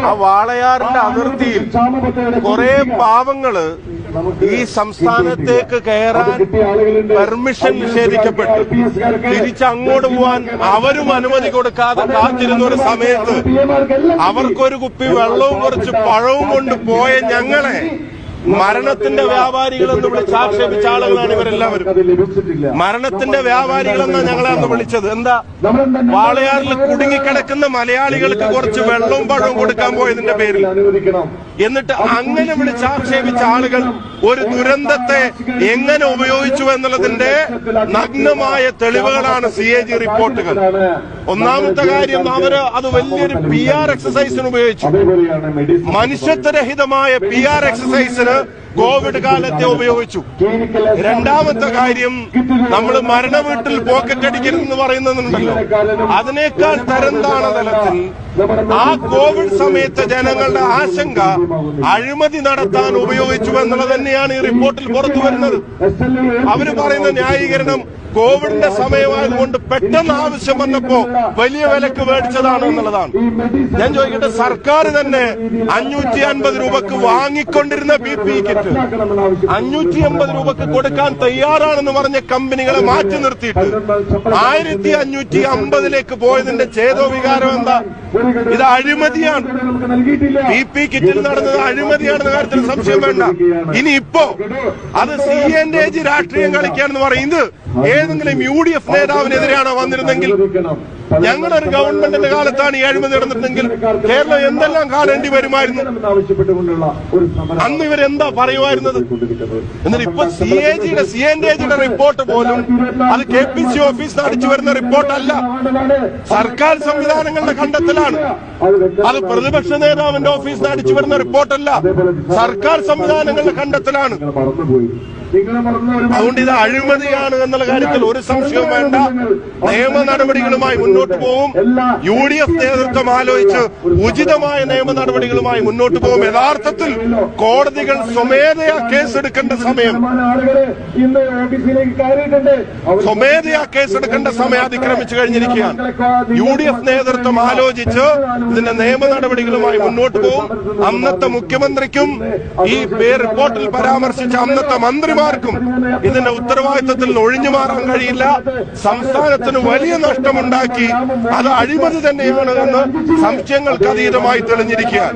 ആ വാളയാറിന്റെ അതിർത്തിയിൽ കുറെ പാവങ്ങള് ഈ സംസ്ഥാനത്തേക്ക് കയറാൻ പെർമിഷൻ നിഷേധിക്കപ്പെട്ടു. തിരിച്ചങ്ങോട്ട് പോവാൻ അവരും അനുമതി കൊടുക്കാതെ കാത്തിരുന്ന ഒരു സമയത്ത് അവർക്കൊരു കുപ്പി വെള്ളവും കുറച്ച് പഴവും കൊണ്ട് പോയ ഞങ്ങളെ മരണത്തിന്റെ വ്യാപാരികളെന്ന് വിളിച്ച് ആക്ഷേപിച്ച ആളുകളാണ് ഇവരെല്ലാവരും. മരണത്തിന്റെ വ്യാപാരികളെന്നാണ് ഞങ്ങളെ അന്ന് വിളിച്ചത്. എന്താ, വാളയാറിൽ കുടുങ്ങിക്കിടക്കുന്ന മലയാളികൾക്ക് കുറച്ച് വെള്ളവും പഴവും കൊടുക്കാൻ പോയതിന്റെ പേരിൽ. എന്നിട്ട് അങ്ങനെ വിളിച്ച് ആക്ഷേപിച്ച ആളുകൾ ഒരു ദുരന്തത്തെ എങ്ങനെ ഉപയോഗിച്ചു എന്നുള്ളതിന്റെ നഗ്നമായ തെളിവുകളാണ് CAG റിപ്പോർട്ടുകൾ. ഒന്നാമത്തെ കാര്യം, അവര് അത് വലിയൊരു PR എക്സസൈസിന് ഉപയോഗിച്ചു. മനുഷ്യത്വരഹിതമായ PR എക്സസൈസിന് കോവിഡ് കാലത്തെ ഉപയോഗിച്ചു. രണ്ടാമത്തെ കാര്യം, നമ്മൾ മരണ വീട്ടിൽ പോക്കറ്റ് അടിക്കരുതെന്ന് പറയുന്നുണ്ടല്ലോ, അതിനേക്കാൾ തരംതാണ തലത്തിൽ ആ കോവിഡ് സമയത്ത് ജനങ്ങളുടെ ആശങ്ക അഴിമതി നടത്താൻ ഉപയോഗിച്ചു എന്നുള്ളത് തന്നെയാണ് ഈ റിപ്പോർട്ടിൽ പുറത്തു വരുന്നത്. അവര് പറയുന്ന ന്യായീകരണം കോവിഡിന്റെ സമയമായതുകൊണ്ട് പെട്ടെന്ന് ആവശ്യം വന്നപ്പോ വലിയ വിലക്ക് മേടിച്ചതാണ് എന്നുള്ളതാണ്. ഞാൻ ചോദിക്കട്ടെ, സർക്കാർ തന്നെ 550 രൂപക്ക് വാങ്ങിക്കൊണ്ടിരുന്ന PPE കിറ്റ് 580 രൂപക്ക് കൊടുക്കാൻ തയ്യാറാണെന്ന് പറഞ്ഞ കമ്പനികളെ മാറ്റി നിർത്തിയിട്ട് 1550 പോയതിന്റെ ചേതോവികാരം എന്താ? ഇത് അഴിമതിയാണ്. PPE കിറ്റിൽ നടന്നത് അഴിമതിയാണെന്ന കാര്യത്തിൽ സംശയം വേണ്ട. ഇനി ഇപ്പോ അത് CNDG രാഷ്ട്രീയം കളിക്കാണെന്ന് പറയുന്നത് ഏതെങ്കിലും UDF നേതാവിനെതിരെയാണോ വന്നിരുന്നെങ്കിൽ? ഞങ്ങളൊരു ഗവൺമെന്റിന്റെ കാലത്താണ് ഈ അഴിമതി നടന്നിരുന്നെങ്കിൽ കേരളം എന്തെല്ലാം കാണേണ്ടി വരുമായിരുന്നു? അന്ന് ഇവരെന്താ പറയുമായിരുന്നത്? എന്നിട്ട് ഇപ്പൊ CNDG റിപ്പോർട്ട് പോലും അത് KPC ഓഫീസിൽ അടിച്ചു വരുന്ന റിപ്പോർട്ടല്ല, സർക്കാർ സംവിധാനങ്ങളുടെ കണ്ടെത്തലാണ്. അത് പ്രതിപക്ഷ നേതാവിന്റെ ഓഫീസിൽ അടിച്ചു വരുന്ന റിപ്പോർട്ടല്ല, സർക്കാർ സംവിധാനങ്ങളുടെ കണ്ടെത്തലാണ്. അതുകൊണ്ട് ഇത് അഴിമതിയാണ് എന്നുള്ള കാര്യത്തിൽ ഒരു സംശയവും വേണ്ട. നിയമ നടപടികളുമായി മുന്നോട്ട് പോകും. UDF നേതൃത്വം ആലോചിച്ച് ഉചിതമായ നിയമ നടപടികളുമായി മുന്നോട്ട് പോകും. യഥാർത്ഥത്തിൽ കോടതികൾ സ്വമേധയാ കേസെടുക്കേണ്ട സമയം അതിക്രമിച്ചു കഴിഞ്ഞിരിക്കുകയാണ്. UDF നേതൃത്വം ആലോചിച്ച് ഇതിന്റെ നിയമ നടപടികളുമായി മുന്നോട്ട് പോകും. അന്നത്തെ മുഖ്യമന്ത്രിക്കും ഈ റിപ്പോർട്ടിൽ പരാമർശിച്ച അന്നത്തെ മന്ത്രിമാർക്കും ഇതിന്റെ ഉത്തരവാദിത്തത്തിൽ നിന്ന് ഒഴിഞ്ഞു മാറാൻ കഴിയില്ല. സംസ്ഥാനത്തിന് വലിയ നഷ്ടമുണ്ടാക്കി. അത് അഴിമതി തന്നെയാണ് എന്ന് സംശയങ്ങൾക്ക് അതീതമായി തെളിഞ്ഞിരിക്കുകയാണ്.